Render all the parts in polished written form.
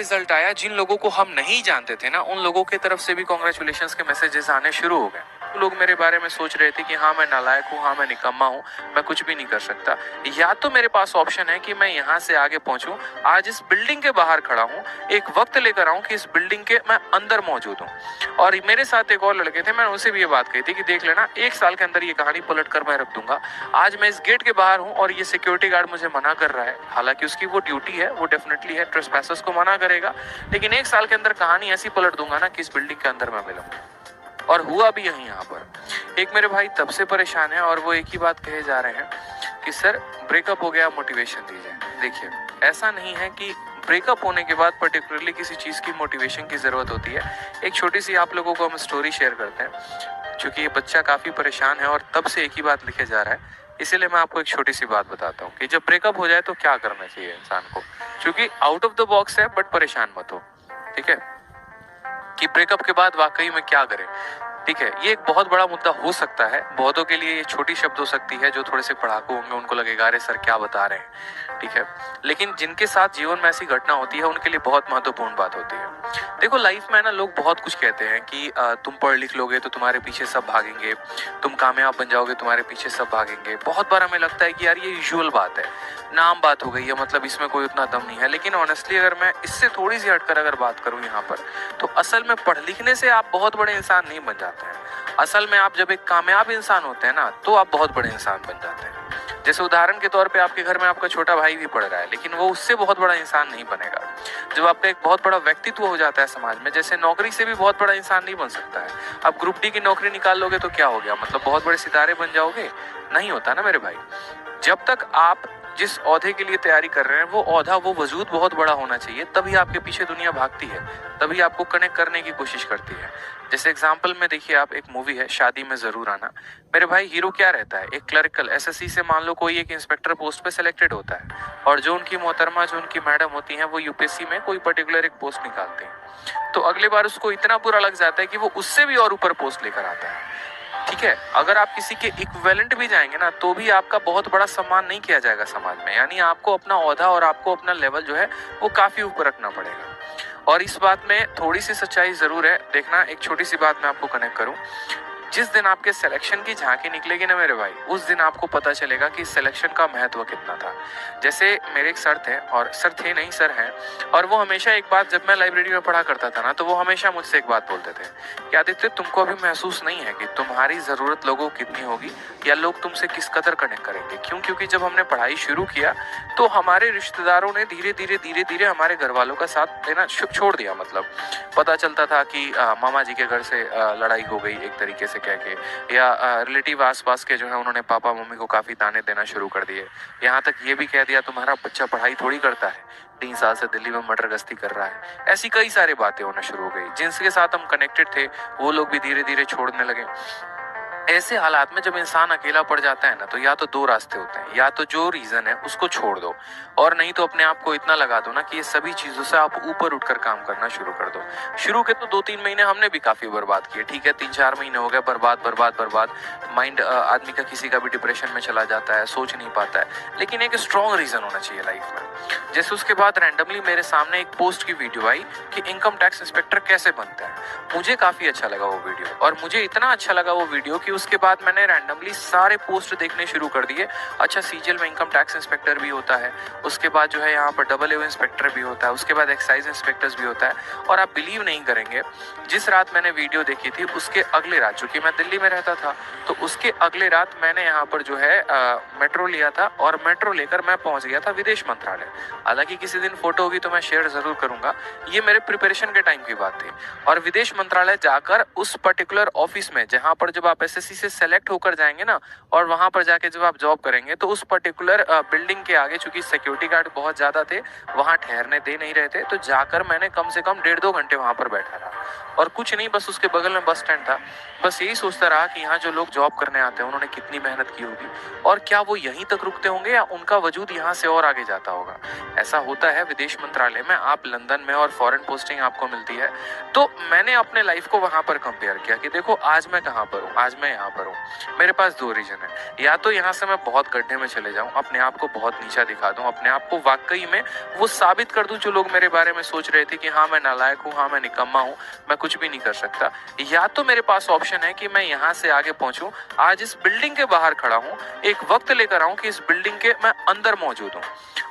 Result आया, जिन लोगों को हम नहीं जानते थे ना, उन लोगों की तरफ से भी कांग्रेचुलेशंस के मैसेजेस आने शुरू हो गए। लोग मेरे बारे में सोच रहे थे कि हाँ मैं नालायक हूँ, हाँ मैं निकम्मा हूँ, मैं कुछ भी नहीं कर सकता। या तो मेरे पास ऑप्शन है कि मैं यहाँ से आगे पहुंचूं, आज इस बिल्डिंग के बाहर खड़ा हूँ, एक वक्त लेकर आऊं कि इस बिल्डिंग के मैं अंदर मौजूद हूँ। और मेरे साथ एक और लड़के थे, मैंने उनसे भी ये बात कही थी कि देख लेना, 1 साल के अंदर ये कहानी पलट कर मैं रख दूंगा। आज मैं इस गेट के बाहर हूँ और ये सिक्योरिटी गार्ड मुझे मना कर रहा है, हालांकि उसकी वो ड्यूटी है, वो डेफिनेटली है, ट्रेसपैसर्स को मना करेगा, लेकिन 1 साल के अंदर कहानी ऐसी पलट दूंगा ना कि इस बिल्डिंग के अंदर मैं मिलूंगा। और हुआ भी यही यहाँ पर। एक मेरे भाई तब से परेशान है और वो एक ही बात कहे जा रहे हैं कि सर ब्रेकअप हो गया, मोटिवेशन दीजिए। देखिए, ऐसा नहीं है कि ब्रेकअप होने के बाद पर्टिकुलरली किसी चीज की मोटिवेशन की जरूरत होती है। एक छोटी सी आप लोगों को हम स्टोरी शेयर करते हैं, क्योंकि ये बच्चा काफी परेशान है और तब से एक ही बात लिखे जा रहा है, इसीलिए मैं आपको एक छोटी सी बात बताता हूँ कि जब ब्रेकअप हो जाए तो क्या करना चाहिए इंसान को। क्योंकि आउट ऑफ द बॉक्स है, बट परेशान मत हो, ठीक है, कि ब्रेकअप के बाद वाकई में क्या करें। ठीक है, ये एक बहुत बड़ा मुद्दा हो सकता है, बहुतों के लिए ये छोटी शब्द हो सकती है, जो थोड़े से पढ़ाकू होंगे उनको लगेगा अरे सर क्या बता रहे हैं, ठीक है, लेकिन जिनके साथ जीवन में ऐसी घटना होती है उनके लिए बहुत महत्वपूर्ण बात होती है। देखो, लाइफ में ना लोग बहुत कुछ कहते हैं कि तुम पढ़ लिख लोगे तो तुम्हारे पीछे सब भागेंगे, तुम कामयाब बन जाओगे तुम्हारे पीछे सब भागेंगे। बहुत बार हमें लगता है कि यार ये यूजुअल बात है, नाम बात हो गई है, मतलब इसमें कोई उतना दम नहीं है। लेकिन ऑनेस्टली अगर मैं इससे थोड़ी सी हटकर अगर बात करूं यहाँ पर, तो असल में पढ़ लिखने से आप बहुत बड़े इंसान नहीं बन जाते हैं। असल में आप जब एक कामयाब इंसान होते हैं ना, तो आप बहुत बड़े इंसान बन जाते हैं। जैसे उदाहरण के तौर पे आपके घर में आपका छोटा भाई भी पढ़ रहा है, लेकिन वो उससे बहुत बड़ा इंसान नहीं बनेगा। जब आपका एक बहुत बड़ा व्यक्तित्व हो जाता है समाज में, जैसे नौकरी से भी बहुत बड़ा इंसान नहीं बन सकता है। आप ग्रुप डी की नौकरी निकाल लोगे तो क्या हो गया, मतलब बहुत बड़े सितारे बन जाओगे? नहीं होता ना मेरे भाई। जब तक आप जिस औहदे के लिए तैयारी कर रहे हैं वो औहदा, वो वजूद बहुत बड़ा होना चाहिए, तभी आपके पीछे दुनिया भागती है, तभी आपको कनेक्ट करने की कोशिश करती है। जैसे एग्जांपल में देखिए, आप एक मूवी है शादी में जरूर आना, मेरे भाई हीरो क्या रहता है, एक क्लरिकल एसएससी से मान लो कोई एक इंस्पेक्टर पोस्ट पे सिलेक्टेड होता है, और जो उनकी मोहतरमा, जो उनकी मैडम होती हैं, वो यूपीएससी में कोई पर्टिकुलर एक पोस्ट निकालते हैं। तो अगली बार उसको इतना बुरा लग जाता है कि वो उससे भी और ऊपर पोस्ट लेकर आता है। ठीक है, अगर आप किसी के इक्विवेलेंट भी जाएंगे ना, तो भी आपका बहुत बड़ा सम्मान नहीं किया जाएगा समाज में। यानी आपको अपना ओहदा और आपको अपना लेवल जो है वो काफी ऊपर रखना पड़ेगा। और इस बात में थोड़ी सी सच्चाई जरूर है। देखना, एक छोटी सी बात मैं आपको कनेक्ट करूं, जिस दिन आपके सिलेक्शन की झांकी निकलेगी ना मेरे भाई, उस दिन आपको पता चलेगा कि सिलेक्शन का महत्व कितना था। जैसे मेरे एक सर थे, और सर थे नहीं सर हैं, और वो हमेशा एक बात, जब मैं लाइब्रेरी में पढ़ा करता था ना, तो वो हमेशा मुझसे एक बात बोलते थे कि आदित्य, तुमको अभी महसूस नहीं है कि तुम्हारी जरूरत लोगों को कितनी होगी, या लोग तुमसे किस कदर कनेक्ट करेंगे। क्यों? क्योंकि जब हमने पढ़ाई शुरू किया तो हमारे रिश्तेदारों ने धीरे धीरे हमारे घर वालों का साथ देना छोड़ दिया। मतलब पता चलता था कि मामा जी के घर से लड़ाई हो गई एक तरीके से कह के, या रिलेटिव आसपास के जो है उन्होंने पापा मम्मी को काफी ताने देना शुरू कर दिए। यहाँ तक ये भी कह दिया तुम्हारा बच्चा पढ़ाई थोड़ी करता है, 3 साल से दिल्ली में मटर गश्ती कर रहा है। ऐसी कई सारी बातें होना शुरू हो गई। जिनके साथ हम कनेक्टेड थे वो लोग भी धीरे धीरे छोड़ने लगे। ऐसे हालात में जब इंसान अकेला पड़ जाता है ना, तो या तो 2 रास्ते होते हैं, या तो जो रीजन है उसको छोड़ दो, और नहीं तो अपने आप को इतना लगा दो ना कि ये सभी चीजों से आप ऊपर उठकर काम करना शुरू कर दो। शुरू के तो 2-3 महीने हमने भी काफी बर्बाद किए, ठीक है, 3-4 महीने हो गए बर्बाद। माइंड आदमी का किसी का भी डिप्रेशन में चला जाता है, सोच नहीं पाता है। लेकिन एक स्ट्रॉन्ग रीजन होना चाहिए लाइफ में। जैसे उसके बाद रैंडमली मेरे सामने एक पोस्ट की वीडियो आई कि इनकम टैक्स इंस्पेक्टर कैसे बनता है। मुझे काफी अच्छा लगा वो वीडियो, और मुझे इतना अच्छा लगा वो वीडियो कि उसके बाद मैंने रैंडमली सारे पोस्ट देखने शुरू कर दिए। अच्छा, सीजीएल में इनकम टैक्स इंस्पेक्टर भी होता है, उसके बाद जो है यहाँ पर डबल ए इंस्पेक्टर भी होता है, उसके बाद एक्साइज इंस्पेक्टर्स भी होता है। और आप बिलीव नहीं करेंगे, जिस रात मैंने वीडियो देखी थी उसके अगले रात, चूंकि मैं दिल्ली में रहता था, तो उसके अगले रात मैंने यहाँ पर जो है मेट्रो लिया था, और मेट्रो लेकर मैं पहुंच गया था विदेश मंत्रालय। हालांकि किसी दिन फोटो होगी तो मैं शेयर जरूर करूंगा, ये मेरे प्रिपरेशन के टाइम की बात थी। और विदेश मंत्रालय जाकर उस पर्टिकुलर ऑफिस में, जहां पर जब आप एसएससी से सेलेक्ट होकर जाएंगे ना, और वहां पर जाके जब आप जॉब करेंगे, तो उस पर्टिकुलर बिल्डिंग के आगे, चूंकि सिक्योरिटी गार्ड बहुत ज्यादा थे, वहां ठहरने दे नहीं रहे थे, तो जाकर मैंने कम से कम 1.5-2 घंटे वहां पर बैठा रहा। और कुछ नहीं, बस उसके बगल में बस स्टैंड था। बस यही सोचता रहा कि यहाँ जो लोग जॉब करने आते हैं उन्होंने कितनी मेहनत की होगी और क्या वो यहीं तक रुकते होंगे या उनका वजूद यहाँ से और आगे जाता होगा। ऐसा होता है विदेश मंत्रालय में, आप लंदन में और फॉरेन पोस्टिंग आपको मिलती है। तो मैंने अपने लाइफ को वहां पर कंपेयर किया कि देखो आज मैं कहाँ पर हूँ, आज मैं यहाँ पर हूँ। मेरे पास दो रीजन है, या तो यहाँ से मैं बहुत गड्ढे में चले जाऊँ, अपने आप को बहुत नीचा दिखा दूं, अपने आप को वाकई में वो साबित कर दूं जो लोग मेरे बारे में सोच रहे थे कि हाँ मैं नालायक हूँ, हाँ मैं निकम्मा हूँ, मैं कुछ भी नहीं कर सकता। या तो मेरे पास ऑप्शन है कि मैं यहाँ से आगे पहुंचूं, आज इस बिल्डिंग के बाहर खड़ा हूँ, एक वक्त लेकर आऊं कि इस बिल्डिंग के मैं अंदर मौजूद हूँ।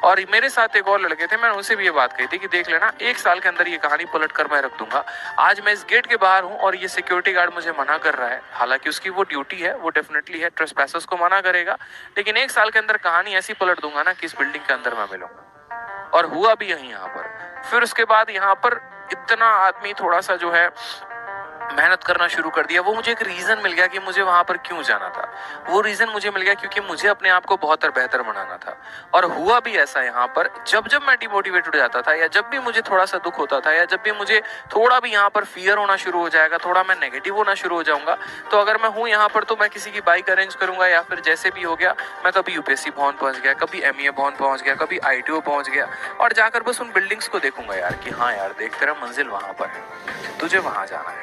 और मेरे साथ एक और लड़के थे, मैंने उनसे भी ये बात कही थी कि देख लेना 1 साल के अंदर ये कहानी पलट कर मैं रख दूंगा। आज मैं इस गेट के बाहर हूँ और ये सिक्योरिटी गार्ड मुझे मना कर रहा है, हालांकि उसकी वो ड्यूटी है, वो डेफिनेटली है, ट्रेसपैसर्स को मना करेगा, लेकिन 1 साल के अंदर कहानी ऐसी पलट दूंगा ना कि इस बिल्डिंग के अंदर मैं मिलूंगा। और हुआ भी यही यहाँ पर। फिर उसके बाद यहाँ पर इतना आदमी थोड़ा सा जो है मेहनत करना शुरू कर दिया। वो मुझे एक रीजन मिल गया कि मुझे वहां पर क्यों जाना था। वो रीजन मुझे मिल गया क्योंकि मुझे अपने आप को बहुत बेहतर बनाना था। और हुआ भी ऐसा यहाँ पर, जब जब मैं डिमोटिवेटेड हो जाता था या जब भी मुझे थोड़ा सा दुख होता था या जब भी मुझे थोड़ा भी यहाँ पर फियर होना शुरू हो जाएगा, थोड़ा मैं नेगेटिव होना शुरू हो जाऊंगा, तो अगर मैं हूँ यहाँ पर तो मैं किसी की बाइक अरेंज करूंगा या फिर जैसे भी हो गया, मैं कभी यूपीएससी भवन पहुंच गया, कभी एमईए भवन पहुंच गया, कभी आईटीओ पहुंच गया और जाकर बस उन बिल्डिंग्स को देखूंगा यार कि हाँ यार देख तेरा मंजिल वहां पर है, तुझे वहां जाना है।